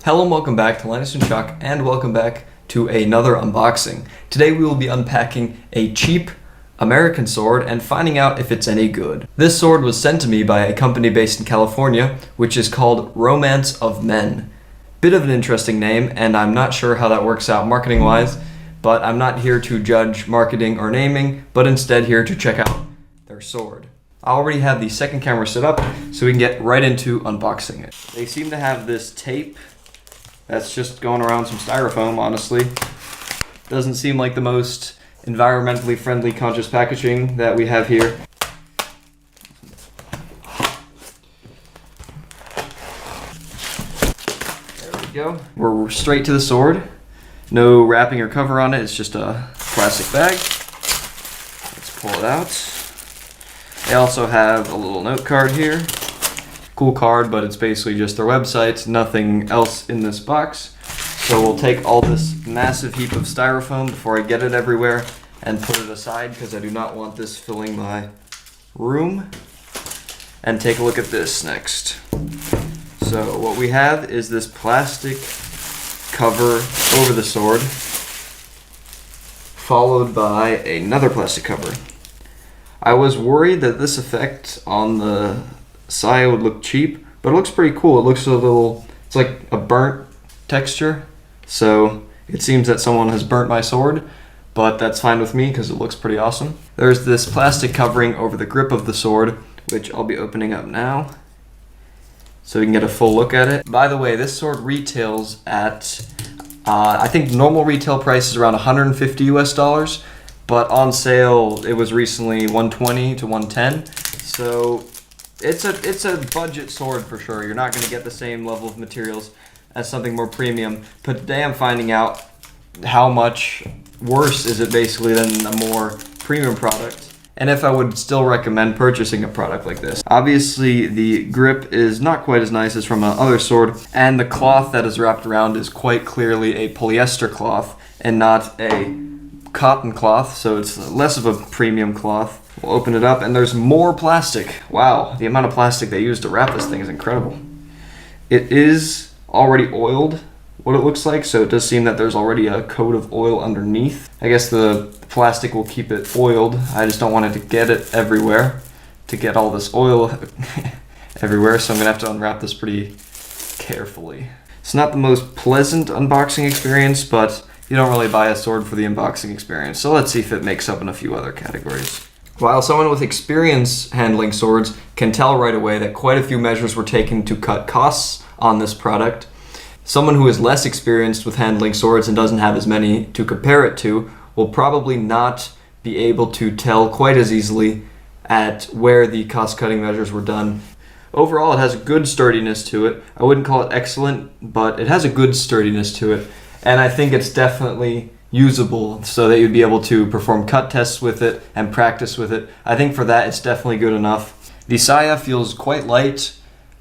Hello and welcome back to Linus and Chuck, and welcome back to another unboxing. Today we will be unpacking a cheap American sword and finding out if it's any good. This sword was sent to me by a company based in California, which is called Romance of Men. Bit of an interesting name, and I'm not sure how that works out marketing wise, but I'm not here to judge marketing or naming, but instead here to check out their sword. I already have the second camera set up, so we can get right into unboxing it. They seem to have this tape that's just going around some styrofoam, honestly. Doesn't seem like the most environmentally friendly conscious packaging that we have here. There we go. We're straight to the sword. No wrapping or cover on it, it's just a plastic bag. Let's pull it out. They also have a little note card here. Cool card, but it's basically just their website, nothing else in this box. So we'll take all this massive heap of styrofoam before I get it everywhere and put it aside because I do not want this filling my room. And take a look at this next. So what we have is this plastic cover over the sword, followed by another plastic cover. I was worried that this effect on the side would look cheap, but it looks pretty cool. It looks a little, it's like a burnt texture. So it seems that someone has burnt my sword, but that's fine with me because it looks pretty awesome. There's this plastic covering over the grip of the sword, which I'll be opening up now so we can get a full look at it. By the way, this sword retails at, I think normal retail price is around $150 US. But on sale, it was recently $120 to $110. So it's a budget sword for sure. You're not going to get the same level of materials as something more premium. But today I'm finding out how much worse is it basically than a more premium product, and if I would still recommend purchasing a product like this. Obviously, the grip is not quite as nice as from another sword, and the cloth that is wrapped around is quite clearly a polyester cloth and not a cotton cloth, so it's less of a premium cloth. We'll open it up and there's more plastic. Wow, the amount of plastic they used to wrap this thing is incredible. It is already oiled, what it looks like, so it does seem that there's already a coat of oil underneath. I guess the plastic will keep it oiled. I just don't want it to get it everywhere, to get all this oil everywhere, so I'm gonna have to unwrap this pretty carefully. It's not the most pleasant unboxing experience, but you don't really buy a sword for the unboxing experience, so let's see if it makes up in a few other categories. While someone with experience handling swords can tell right away that quite a few measures were taken to cut costs on this product, someone who is less experienced with handling swords and doesn't have as many to compare it to will probably not be able to tell quite as easily at where the cost-cutting measures were done. Overall, it has a good sturdiness to it. I wouldn't call it excellent, but it has a good sturdiness to it. And I think it's definitely usable so that you'd be able to perform cut tests with it and practice with it. I think for that it's definitely good enough. The saya feels quite light.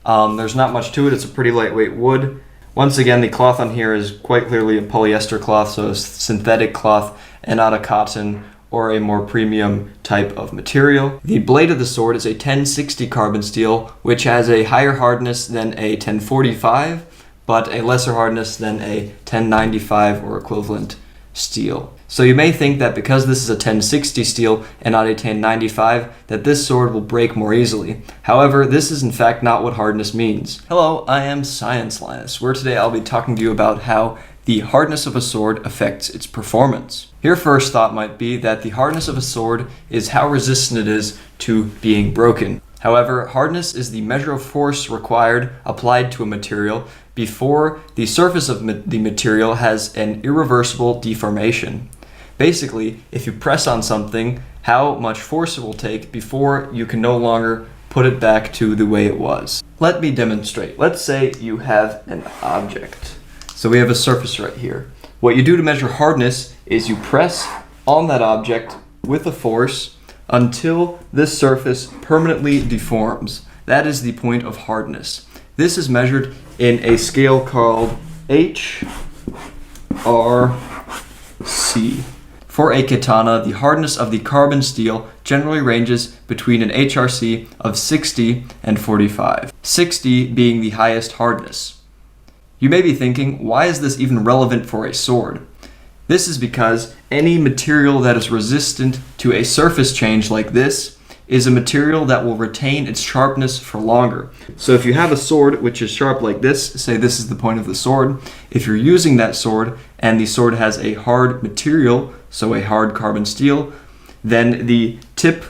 There's not much to it. It's a pretty lightweight wood. Once again, the cloth on here is quite clearly a polyester cloth, so a synthetic cloth and not a cotton or a more premium type of material. The blade of the sword is a 1060 carbon steel, which has a higher hardness than a 1045. But a lesser hardness than a 1095 or equivalent steel. So you may think that because this is a 1060 steel and not a 1095, that this sword will break more easily. However, this is in fact not what hardness means. Hello, I am Science Linus, where today I'll be talking to you about how the hardness of a sword affects its performance. Your first thought might be that the hardness of a sword is how resistant it is to being broken. However, hardness is the measure of force required applied to a material before the surface of the material has an irreversible deformation. Basically, if you press on something, how much force it will take before you can no longer put it back to the way it was. Let me demonstrate. Let's say you have an object. So we have a surface right here. What you do to measure hardness is you press on that object with a force until this surface permanently deforms. That is the point of hardness. This is measured in a scale called HRC. For a katana, the hardness of the carbon steel generally ranges between an HRC of 60 and 45, 60 being the highest hardness. You may be thinking, why is this even relevant for a sword? This is because any material that is resistant to a surface change like this is a material that will retain its sharpness for longer. So if you have a sword which is sharp like this, say this is the point of the sword, if you're using that sword and the sword has a hard material, so a hard carbon steel, then the tip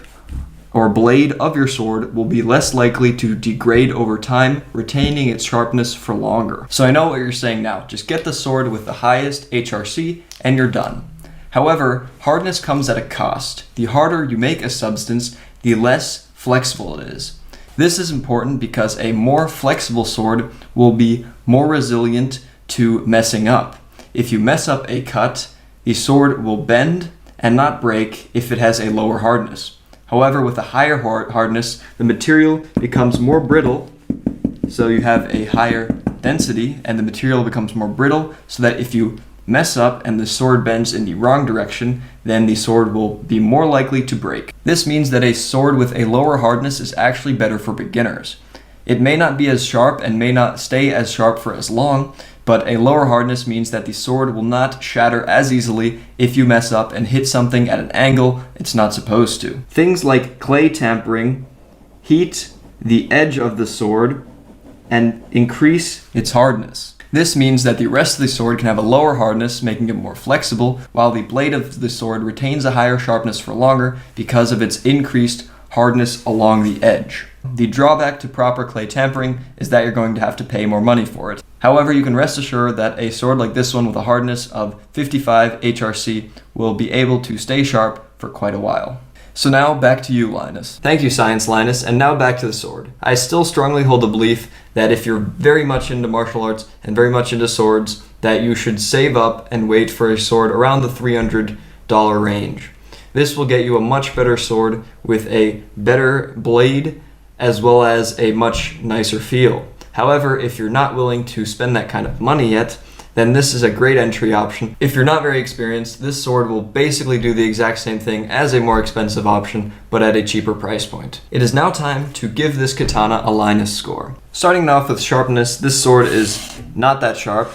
or blade of your sword will be less likely to degrade over time, retaining its sharpness for longer. So I know what you're saying now, just get the sword with the highest HRC and you're done. However, hardness comes at a cost. The harder you make a substance, the less flexible it is. This is important because a more flexible sword will be more resilient to messing up. If you mess up a cut, the sword will bend and not break if it has a lower hardness. However, with a higher hardness, the material becomes more brittle, so you have a higher density, and the material becomes more brittle, so that if you mess up and the sword bends in the wrong direction, then the sword will be more likely to break. This means that a sword with a lower hardness is actually better for beginners. It may not be as sharp and may not stay as sharp for as long, but a lower hardness means that the sword will not shatter as easily if you mess up and hit something at an angle it's not supposed to. Things like clay tampering heat the edge of the sword and increase its hardness. This means that the rest of the sword can have a lower hardness, making it more flexible, while the blade of the sword retains a higher sharpness for longer because of its increased hardness along the edge. The drawback to proper clay tampering is that you're going to have to pay more money for it. However, you can rest assured that a sword like this one with a hardness of 55 HRC will be able to stay sharp for quite a while. So now back to you, Linus. Thank you, Science Linus, and now back to the sword. I still strongly hold the belief that if you're very much into martial arts and very much into swords, that you should save up and wait for a sword around the $300 range. This will get you a much better sword with a better blade as well as a much nicer feel. However, if you're not willing to spend that kind of money yet, then this is a great entry option. If you're not very experienced, this sword will basically do the exact same thing as a more expensive option, but at a cheaper price point. It is now time to give this katana a Linus score. Starting off with sharpness, this sword is not that sharp,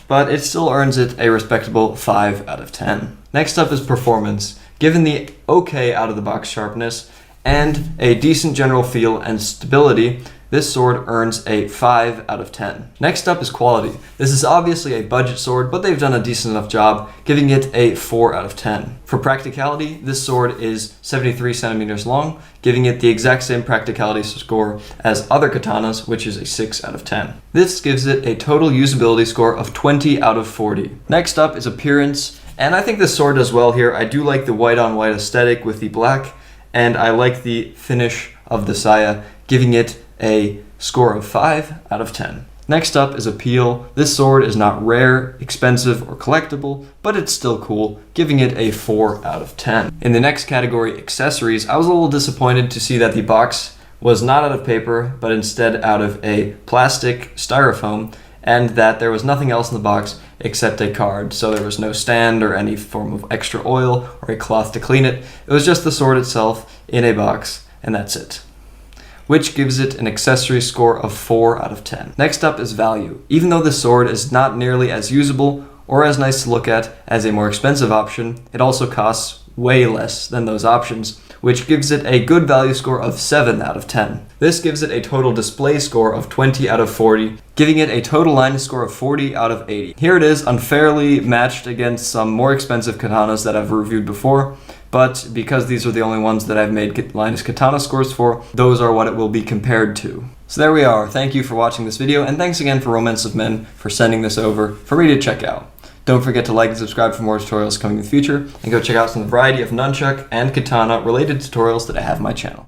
but it still earns it a respectable 5 out of 10. Next up is performance. Given the okay out of the box sharpness and a decent general feel and stability, this sword earns a 5 out of 10. Next up is quality. This is obviously a budget sword, but they've done a decent enough job, giving it a 4 out of 10. For practicality, this sword is 73 centimeters long, giving it the exact same practicality score as other katanas, which is a 6 out of 10. This gives it a total usability score of 20 out of 40. Next up is appearance, and I think this sword does well here. I do like the white on white aesthetic with the black, and I like the finish of the saya, giving it a score of 5 out of 10. Next up is appeal. This sword is not rare, expensive, or collectible, but it's still cool, giving it a 4 out of 10. In the next category, accessories, I was a little disappointed to see that the box was not out of paper, but instead out of a plastic styrofoam, and that there was nothing else in the box except a card. So there was no stand or any form of extra oil or a cloth to clean it. It was just the sword itself in a box, and that's it, which gives it an accessory score of 4 out of 10. Next up is value. Even though the sword is not nearly as usable or as nice to look at as a more expensive option, it also costs way less than those options, which gives it a good value score of 7 out of 10. This gives it a total display score of 20 out of 40, giving it a total Linus score of 40 out of 80. Here it is, unfairly matched against some more expensive katanas that I've reviewed before, but because these are the only ones that I've made Linus katana scores for, those are what it will be compared to. So there we are. Thank you for watching this video, and thanks again for Romance of Men for sending this over for me to check out. Don't forget to like and subscribe for more tutorials coming in the future, and go check out some variety of nunchuck and katana related tutorials that I have on my channel.